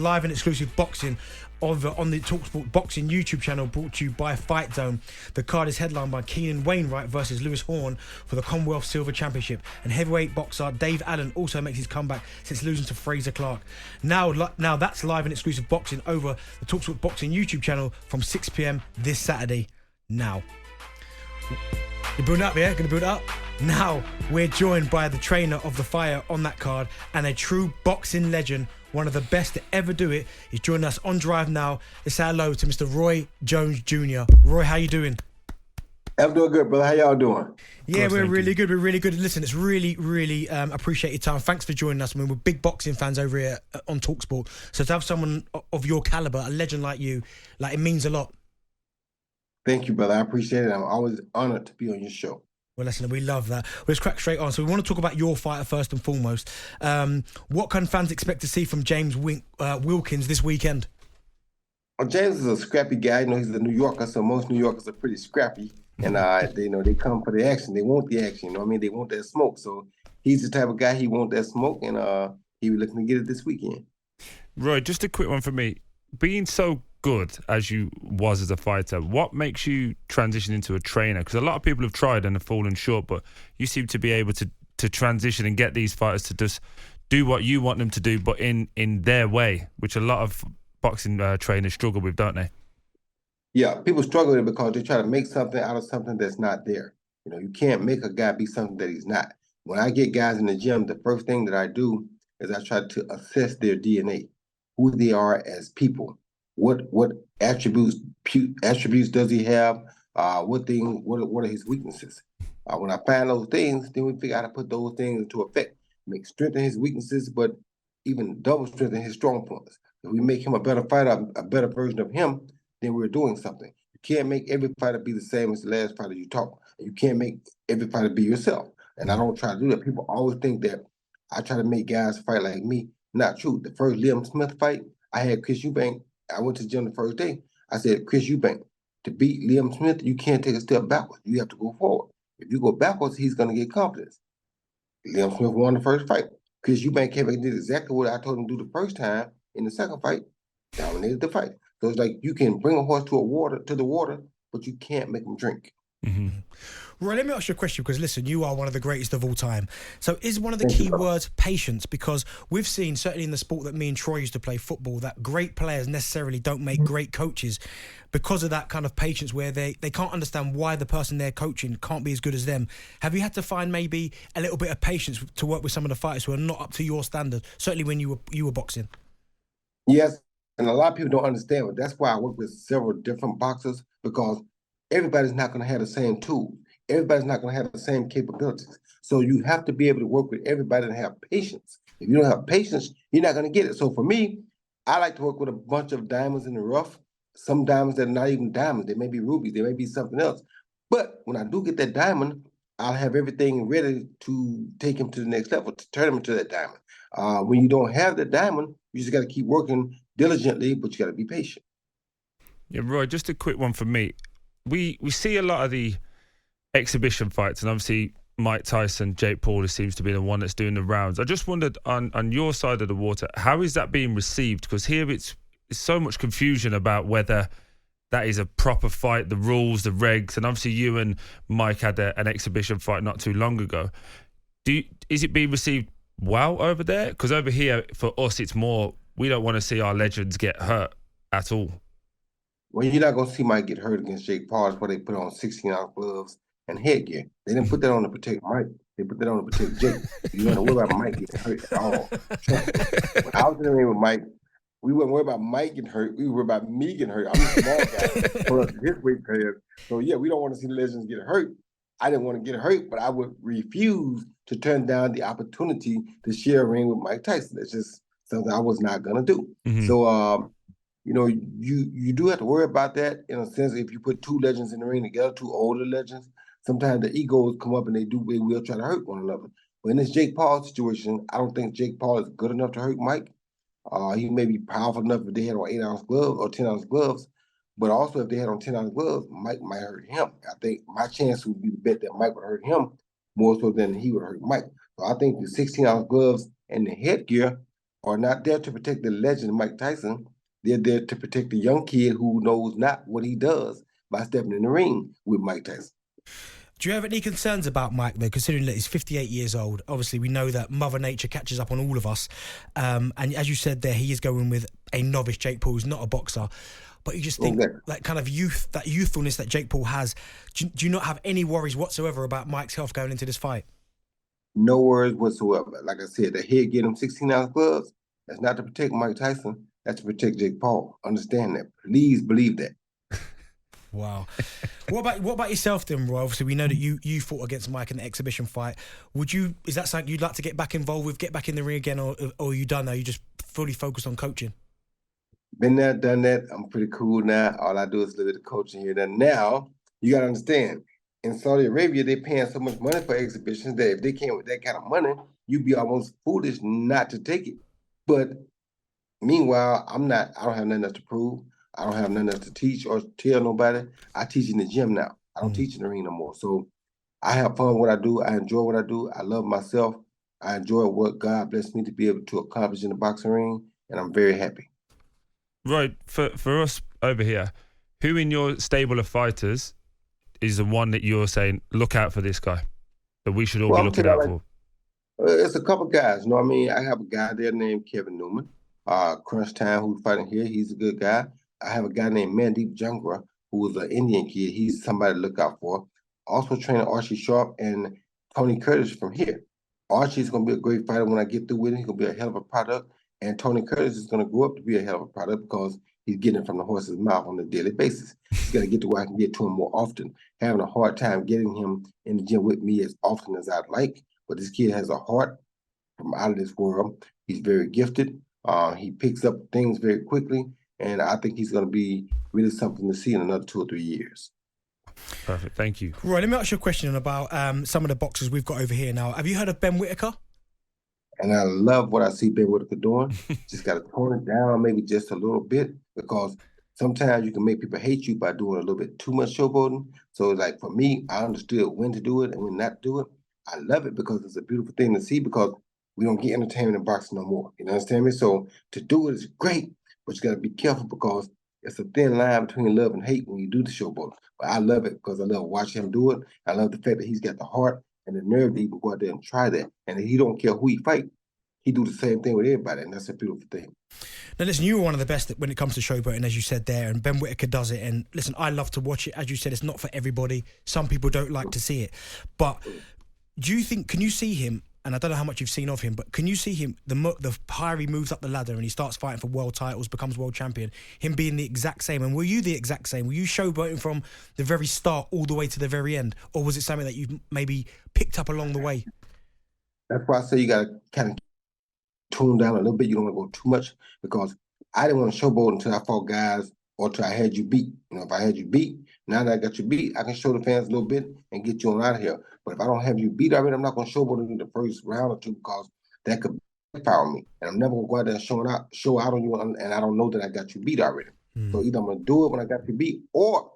Live and exclusive boxing on the talkSPORT boxing YouTube channel, brought to you by Fight Zone. The card is headlined by Keenan Wainwright versus Lewis Horn for the Commonwealth Silver Championship, and heavyweight boxer Dave Allen also makes his comeback since losing to Fraser Clark. Now that's live and exclusive boxing over the talkSPORT boxing YouTube channel from 6 p.m. this Saturday. Now, you building up, yeah? Gonna build up? Now we're joined by the trainer of the Fire on that card and a true boxing legend, one of the best to ever do it. He's joining us on Drive now. Let's say hello to Mr. Roy Jones Jr. Roy, how you doing? I'm doing good, brother. How y'all doing? Yeah, we're really good. We're really good. Listen, it's really appreciate your time. Thanks for joining us. I mean, we're big boxing fans over here on talkSPORT. So to have someone of your caliber, a legend like you, like, it means a lot. Thank you, brother. I appreciate it. I'm always honored to be on your show. Well, listen, we love that. We'll just crack straight on. So we want to talk about your fighter first and foremost. What can fans expect to see from James Wilkins this weekend? Well, James is a scrappy guy. You know, he's a New Yorker, so most New Yorkers are pretty scrappy. And they come for the action. They want the action. You know what I mean? They want that smoke. So he's the type of guy, he want that smoke, and he was looking to get it this weekend. Roy, just a quick one for me. Being so good as you was as a fighter, what makes you transition into a trainer? Because a lot of people have tried and have fallen short, but you seem to be able to transition and get these fighters to just do what you want them to do, but in their way, which a lot of boxing trainers struggle with, don't they? Yeah, people struggle with it because they try to make something out of something that's not there. You know, you can't make a guy be something that he's not. When I get guys in the gym, the first thing that I do is I try to assess their DNA, who they are as people. What attributes does he have? What are his weaknesses? When I find those things, then we figure out how to put those things into effect, strengthen his weaknesses, but even double strengthen his strong points. If we make him a better fighter, a better version of him, then we're doing something. You can't make every fighter be the same as the last fighter you talk. You can't make every fighter be yourself. And I don't try to do that. People always think that I try to make guys fight like me. Not true. The first Liam Smith fight, I had Chris Eubank. I went to the gym the first day. I said, Chris Eubank, to beat Liam Smith, you can't take a step backwards. You have to go forward. If you go backwards, he's going to get confidence. Liam Smith won the first fight. Chris Eubank came back and did exactly what I told him to do the first time. In the second fight, dominated the fight. So it's like you can bring a horse to the water, but you can't make him drink. Mm-hmm. Roy, let me ask you a question, because listen, you are one of the greatest of all time. So is one of the key words patience? Because we've seen, certainly in the sport that me and Troy used to play, football, that great players necessarily don't make great coaches because of that kind of patience where they can't understand why the person they're coaching can't be as good as them. Have you had to find maybe a little bit of patience to work with some of the fighters who are not up to your standard, certainly when you were boxing? Yes, and a lot of people don't understand, but that's why I work with several different boxers, because everybody's not going to have the same tools. Everybody's not going to have the same capabilities. So you have to be able to work with everybody and have patience. If you don't have patience, you're not going to get it. So for me, I like to work with a bunch of diamonds in the rough. Some diamonds that are not even diamonds. They may be rubies. They may be something else. But when I do get that diamond, I'll have everything ready to take him to the next level, to turn him into that diamond. When you don't have that diamond, you just got to keep working diligently, but you got to be patient. Yeah, Roy, just a quick one for me. We see a lot of the exhibition fights, and obviously Mike Tyson, Jake Paul seems to be the one that's doing the rounds. I just wondered, on your side of the water, how is that being received? Because here it's so much confusion about whether that is a proper fight, the rules, the regs, and obviously you and Mike had an exhibition fight not too long ago. Is it being received well over there? Because over here, for us, it's more, we don't want to see our legends get hurt at all. Well, you're not going to see Mike get hurt against Jake Paul. That's why they put on 16-ounce gloves and headgear. They didn't put that on to protect Mike. They put that on to protect Jake. You don't worry about Mike getting hurt at all. When I was in the ring with Mike, we weren't worried about Mike getting hurt. We were worried about me getting hurt. I'm a small guy for his weight class. So, yeah, we don't want to see the legends get hurt. I didn't want to get hurt, but I would refuse to turn down the opportunity to share a ring with Mike Tyson. That's just something I was not going to do. Mm-hmm. So, you know, you do have to worry about that in a sense. If you put two legends in the ring together, two older legends, sometimes the egos come up and they will try to hurt one another. But in this Jake Paul situation, I don't think Jake Paul is good enough to hurt Mike. He may be powerful enough if they had on 8-ounce gloves or 10-ounce gloves, but also if they had on 10-ounce gloves, Mike might hurt him. I think my chance would be to bet that Mike would hurt him more so than he would hurt Mike. So I think the 16-ounce gloves and the headgear are not there to protect the legend Mike Tyson. They're there to protect the young kid who knows not what he does by stepping in the ring with Mike Tyson. Do you have any concerns about Mike, though, considering that he's 58 years old? Obviously, we know that Mother Nature catches up on all of us. And as you said there, he is going with a novice Jake Paul, who's not a boxer. But you just think that kind of youth, that youthfulness that Jake Paul has, do you not have any worries whatsoever about Mike's health going into this fight? No worries whatsoever. Like I said, the head getting him 16-ounce gloves, that's not to protect Mike Tyson. That's to protect Jake Paul. Understand that. Please believe that. Wow. What about yourself then, Roy? Obviously, we know that you fought against Mike in the exhibition fight. Is that something you'd like to get back involved with, get back in the ring again, or are you done now? You just fully focused on coaching? Been there, done that. I'm pretty cool now. All I do is live at the coaching here. Now, you got to understand, in Saudi Arabia, they're paying so much money for exhibitions that if they came with that kind of money, you'd be almost foolish not to take it. But meanwhile, I don't have nothing else to prove. I don't have nothing else to teach or tell nobody. I teach in the gym now. I don't teach in the ring no more. So I have fun with what I do. I enjoy what I do. I love myself. I enjoy what God blessed me to be able to accomplish in the boxing ring, and I'm very happy. Right, for us over here, who in your stable of fighters is the one that you're saying, look out for this guy, that we should all be looking out for? It's a couple guys, you know what I mean? I have a guy there named Kevin Newman, Crunch Time, who's fighting here. He's a good guy. I have a guy named Mandeep Jangra, who is an Indian kid. He's somebody to look out for. Also training Archie Sharp and Tony Curtis from here. Archie's going to be a great fighter when I get through with him. He's going to be a hell of a product. And Tony Curtis is going to grow up to be a hell of a product because he's getting it from the horse's mouth on a daily basis. He's got to get to where I can get to him more often. Having a hard time getting him in the gym with me as often as I'd like. But this kid has a heart from out of this world. He's very gifted. He picks up things very quickly. And I think he's going to be really something to see in another 2 or 3 years. Perfect. Thank you. Right, let me ask you a question about some of the boxers we've got over here now. Have you heard of Ben Whitaker? And I love what I see Ben Whitaker doing. Just got to tone it down maybe just a little bit, because sometimes you can make people hate you by doing a little bit too much showboating. So like for me, I understood when to do it and when not to do it. I love it because it's a beautiful thing to see, because we don't get entertainment in boxing no more. You understand me? So to do it is great, but you got to be careful because it's a thin line between love and hate when you do the showboating. But I love it because I love watching him do it. I love the fact that he's got the heart and the nerve to even go out there and try that. And he don't care who he fight. He do the same thing with everybody, and that's a beautiful thing. Now, listen, you were one of the best when it comes to showboating, as you said there, and Ben Whitaker does it. And listen, I love to watch it. As you said, it's not for everybody. Some people don't like to see it. But do you think, can you see him, and I don't know how much you've seen of him, but can you see him, the higher he moves up the ladder and he starts fighting for world titles, becomes world champion, him being the exact same? And were you the exact same? Were you showboating from the very start all the way to the very end? Or was it something that you maybe picked up along the way? That's why I say you got to kind of tune down a little bit. You don't want to go too much, because I didn't want to showboat until I fought guys or until I had you beat. You know, if I had you beat, now that I got you beat, I can show the fans a little bit and get you on out of here. But if I don't have you beat already, I'm not going to showboat in the first round or two, because that could backfire me. And I'm never going to go out there and show out on you, and I don't know that I got you beat already. So either I'm going to do it when I got you beat, or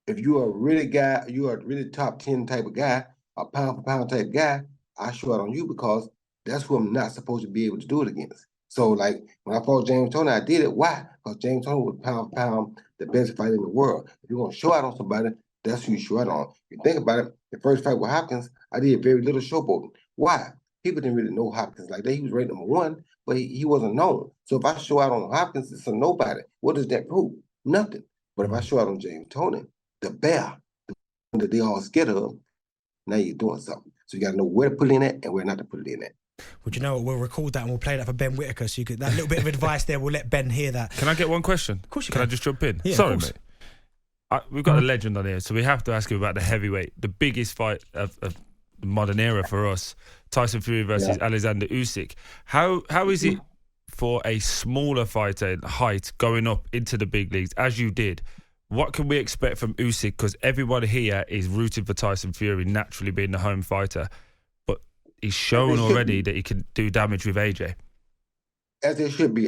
if you're a really top 10 type of guy, a pound for pound type guy, I show out on you, because that's who I'm not supposed to be able to do it against. So, like, when I fought James Toney, I did it. Why? Because James Toney was pound for pound the best fighter in the world. If you're going to show out on somebody, that's who you show out on. If you think about it, the first fight with Hopkins, I did very little showboating. Why? People didn't really know Hopkins like that. He was ranked number 1, but he wasn't known. So if I show out on Hopkins, it's a nobody. What does that prove? Nothing. But if I show out on James Toney, the bear, the one that they all scared of, now you're doing something. So you got to know where to put it in at and where not to put it in at. Well, you know what? We'll record that and we'll play that for Ben Whitaker. So that little bit of advice there, we'll let Ben hear that. Can I get one question? Of course you can. Can I just jump in? Yeah, sorry, mate. We've got a legend on here, so we have to ask him about the heavyweight, the biggest fight of the modern era for us, Tyson Fury versus Alexander Usyk. How is it for a smaller fighter in height going up into the big leagues, as you did? What can we expect from Usyk? Because everyone here is rooting for Tyson Fury, naturally being the home fighter. But he's shown already that he can do damage with AJ. As it should be.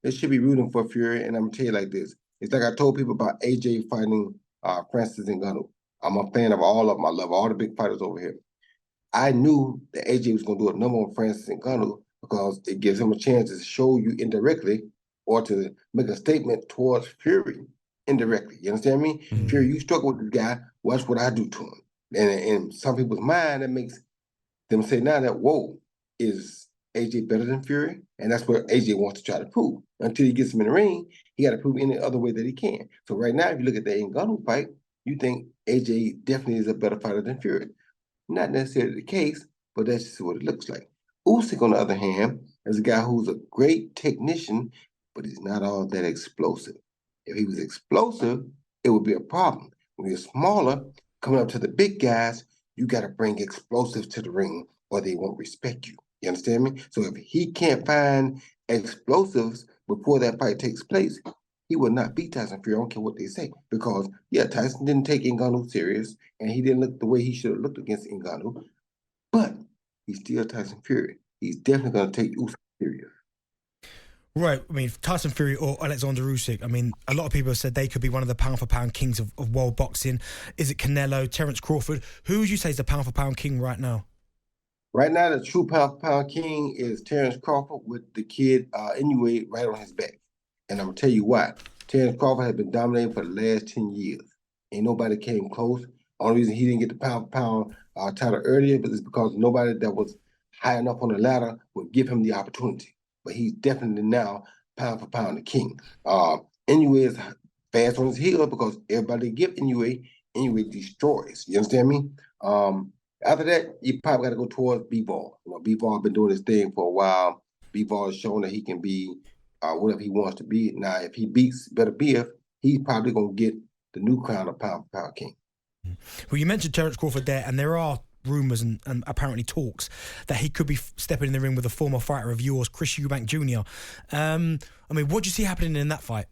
They should be rooting for Fury, and I'm going to tell you like this. It's like I told people about AJ fighting Francis Ngannou. I'm a fan of all of them. I love all the big fighters over here. I knew that AJ was going to do a number on Francis Ngannou because it gives him a chance to show you indirectly or to make a statement towards Fury indirectly. You understand me? Fury, you struggle with this guy, watch what I do to him. And in some people's mind, that makes them say now that, whoa, is AJ better than Fury? And that's what AJ wants to try to prove. Until he gets him in the ring, he got to prove any other way that he can. So right now, if you look at the Ngannou fight, you think AJ definitely is a better fighter than Fury. Not necessarily the case, but that's just what it looks like. Usyk, on the other hand, is a guy who's a great technician, but he's not all that explosive. If he was explosive, it would be a problem. When you're smaller, coming up to the big guys, you got to bring explosives to the ring or they won't respect you. You understand me? So if he can't find explosives before that fight takes place, he will not beat Tyson Fury. I don't care what they say. Because, yeah, Tyson didn't take Ngannou serious, and he didn't look the way he should have looked against Ngannou. But he's still Tyson Fury. He's definitely going to take Usyk serious. Right, I mean, Tyson Fury or Alexander Usyk, I mean, a lot of people have said they could be one of the pound-for-pound kings of world boxing. Is it Canelo, Terence Crawford? Who would you say is the pound-for-pound king right now? Right now, the true pound-for-pound king is Terence Crawford with the kid Inoue right on his back. And I'm going to tell you why. Terence Crawford has been dominating for the last 10 years. Ain't nobody came close. Only reason he didn't get the pound-for-pound title earlier is because nobody that was high enough on the ladder would give him the opportunity. But he's definitely now pound-for-pound the king. Inoue is fast on his heel because everybody give Inoue destroys. You understand me? After that, you probably got to go towards B-Ball. You know, B-Ball been doing his thing for a while. B-Ball has shown that he can be whatever he wants to be. Now, if he beats Better BF, he's probably going to get the new crown of pound-for-pound king. Well, you mentioned Terence Crawford there, and there are rumours and apparently talks that he could be stepping in the ring with a former fighter of yours, Chris Eubank Jr. I mean, what do you see happening in that fight?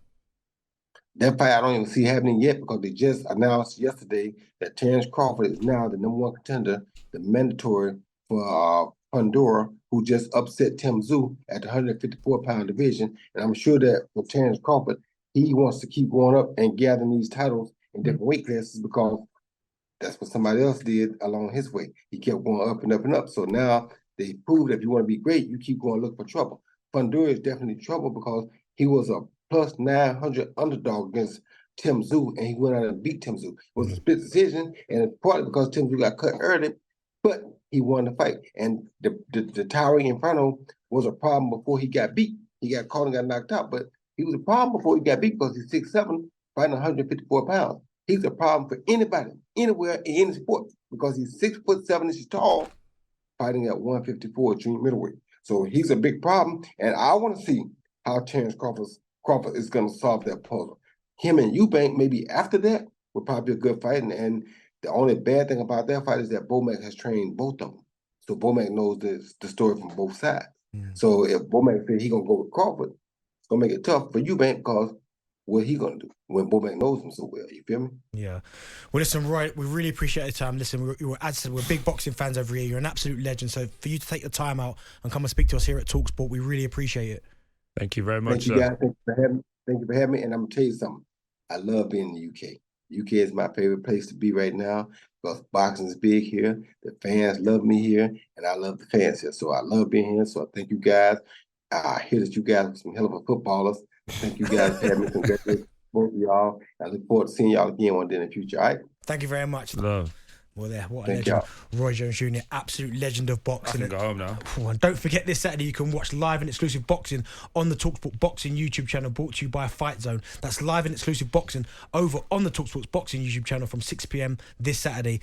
That fight I don't even see happening yet because they just announced yesterday that Terence Crawford is now the #1 contender, the mandatory for Pandora, who just upset Tim Tszyu at the 154-pound division. And I'm sure that for Terence Crawford, he wants to keep going up and gathering these titles in different weight classes because that's what somebody else did along his way. He kept going up and up and up. So now they proved that if you want to be great, you keep going look for trouble. Pandora is definitely trouble because he was a plus 900 underdog against Tim Tszyu, and he went out and beat Tim Tszyu. It was a split decision, and it's partly because Tim Tszyu got cut early, but he won the fight. And the towering Inferno was a problem before he got beat. He got caught and got knocked out, but he was a problem before he got beat because he's 6'7", fighting 154 pounds. He's a problem for anybody, anywhere, in any sport, because he's 6'7" inches tall, fighting at 154 junior middleweight. So he's a big problem, and I want to see how Terence Crawford is going to solve that puzzle. Him and Eubank, maybe after that, would probably be a good fight. And the only bad thing about that fight is that Bomac has trained both of them. So Bomac knows the story from both sides. So if Bomac said he's going to go with Crawford, it's going to make it tough for Eubank because what he going to do when Bomac knows him so well? You feel me? Yeah. Well, listen, Roy, we really appreciate the time. Listen, as I said, we're big boxing fans over here. You're an absolute legend. So for you to take the time out and come and speak to us here at talkSPORT, we really appreciate it. Thank you very much. Thank you, guys. Thank you for having me. And I'm going to tell you something. I love being in the UK. UK is my favorite place to be right now because boxing is big here. The fans love me here, and I love the fans here. So I love being here. So I thank you guys. I hear that you guys are some hell of a footballers. Thank you guys for having me. Congratulations, both of y'all. I look forward to seeing y'all again one day in the future. All right? Thank you very much. Love. Well, there, what a legend. Roy Jones Jr., absolute legend of boxing. I can go home now. And don't forget, this Saturday you can watch live and exclusive boxing on the talkSPORT Boxing YouTube channel, brought to you by Fight Zone. That's live and exclusive boxing over on the talkSPORT Boxing YouTube channel from 6 p.m. this Saturday.